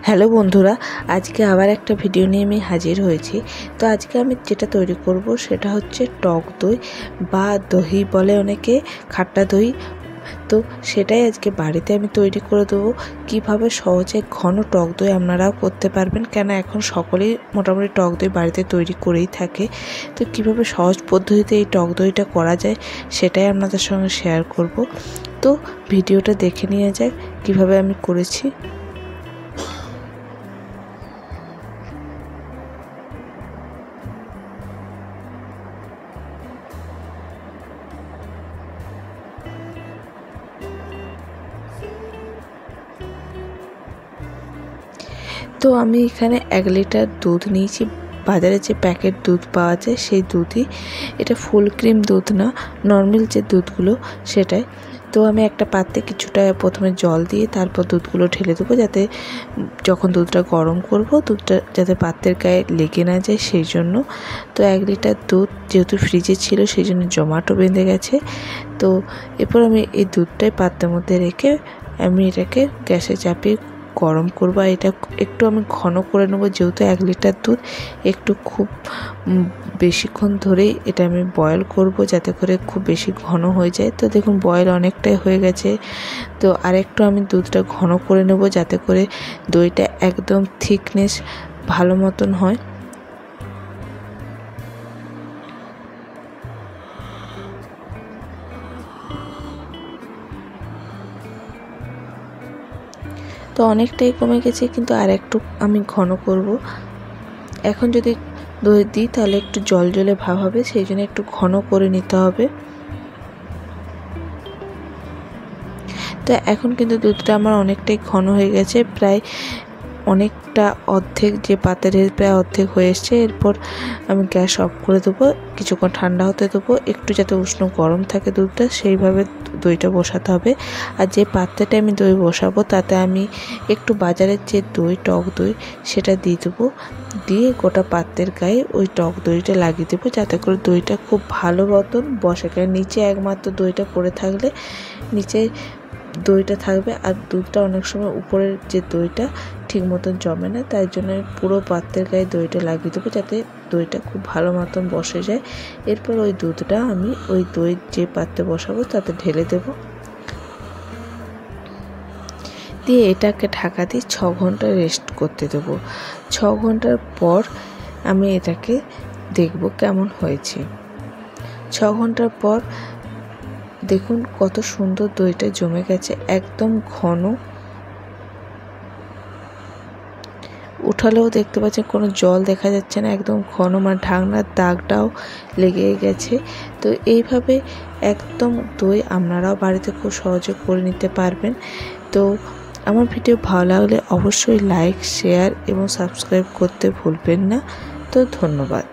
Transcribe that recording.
Hello বন্ধুরা, আজকে আবার একটা ভিডিও নিয়ে আমি হাজির হয়েছি। তো আজকে আমি যেটা তৈরি করব সেটা হচ্ছে টক দই বা দহি বলে অনেকে, খাট্টা দই। তো সেটাই আজকে বাড়িতে আমি তৈরি করে দেবো। কীভাবে সহজে ঘন টক দই আপনারাও করতে পারবেন, কেন এখন সকলেই মোটামুটি টক দই বাড়িতে তৈরি করেই থাকে। তো কীভাবে সহজ পদ্ধতিতে এই টক দইটা করা যায় সেটাই আপনাদের সঙ্গে শেয়ার করব। তো ভিডিওটা দেখে নিয়ে যাক কীভাবে আমি করেছি। তো আমি এখানে 1 লিটার দুধ নিয়েছি। বাজারে যে প্যাকেট দুধ পাওয়া যায় সেই দুধই, এটা ফুল ক্রিম দুধ না, নর্মাল যে দুধগুলো সেটাই। তো আমি একটা পাত্রে কিছুটা প্রথমে জল দিয়ে তারপর দুধগুলো ঢেলে দেবো, যাতে যখন দুধটা গরম করব দুধটা যাতে পাত্রের গায়ে লেগে না যায় সেই জন্য। তো 1 লিটার দুধ যেহেতু ফ্রিজে ছিল সেই জন্য জমাটো বেঁধে গেছে। তো এরপর আমি এই দুধটাই পাত্রের মধ্যে রেখে আমি এটাকে গ্যাসে চাপিয়ে গরম করব। এটা একটু আমি ঘন করে নেব, যেহেতু 1 লিটার দুধ একটু খুব বেশিক্ষণ ধরেই এটা আমি বয়েল করব, যাতে করে খুব বেশি ঘন হয়ে যায়। তো দেখুন বয়েল অনেকটাই হয়ে গেছে। তো আরেকটু আমি দুধটা ঘন করে নেব, যাতে করে দইটা একদম থিকনেস ভালো মতন হয়। তো অনেকটাই কমে গেছে, কিন্তু আর একটু আমি ঘন করব। এখন যদি দই দিই তাহলে একটু জল জলে ভাব হবে, সেই জন্য একটু ঘন করে নিতে হবে। তো এখন কিন্তু দুধটা আমার অনেকটাই ঘন হয়ে গেছে, প্রায় অনেকটা অর্ধেক, যে পাত্রের প্রায় অর্ধেক হয়ে এসছে। এরপর আমি গ্যাস অফ করে দেবো, কিছুক্ষণ ঠান্ডা হতে দেবো, একটু যাতে উষ্ণ গরম থাকে দুধটা, সেইভাবে দইটা বসাতে হবে। আর যে পাত্রটা আমি দই বসাবো তাতে আমি একটু বাজারের যে দই, টক দই, সেটা দিয়ে দেবো। দিয়ে গোটা পাত্রের গায়ে ওই টক দইটা লাগিয়ে দেবো, যাতে করে দইটা খুব ভালো মতন বসে। কারণ নিচে একমাত্র দইটা পড়ে থাকলে নিচে দইটা থাকবে, আর দুধটা অনেক সময় উপরের যে দইটা ঠিক মতন জমে না। তাই জন্য আমি পুরো পাত্রের গায়ে দইটা লাগিয়ে দেবো, যাতে দইটা খুব ভালো মতন বসে যায়। এরপর ওই দুধটা আমি ওই দই যে পাত্রে বসাবো তাতে ঢেলে দেবো, দিয়ে এটাকে ঢাকা দিয়ে 6 ঘন্টা রেস্ট করতে দেবো। 6 ঘন্টার পর আমি এটাকে দেখব কেমন হয়েছে। 6 ঘন্টার পর দেখুন কত সুন্দর দইটা জমে গেছে, একদম ঘন। উঠালেও দেখতে পাচ্ছেন কোনো জল দেখা যাচ্ছে না, একদম ঘন, মানে ঢাকনার দাগটাও লেগে গেছে। তো এইভাবে একদম দই আপনারাও বাড়িতে খুব সহজে করে নিতে পারবেন। তো আমার ভিডিও ভালো লাগলে অবশ্যই লাইক, শেয়ার এবং সাবস্ক্রাইব করতে ভুলবেন না। তো ধন্যবাদ।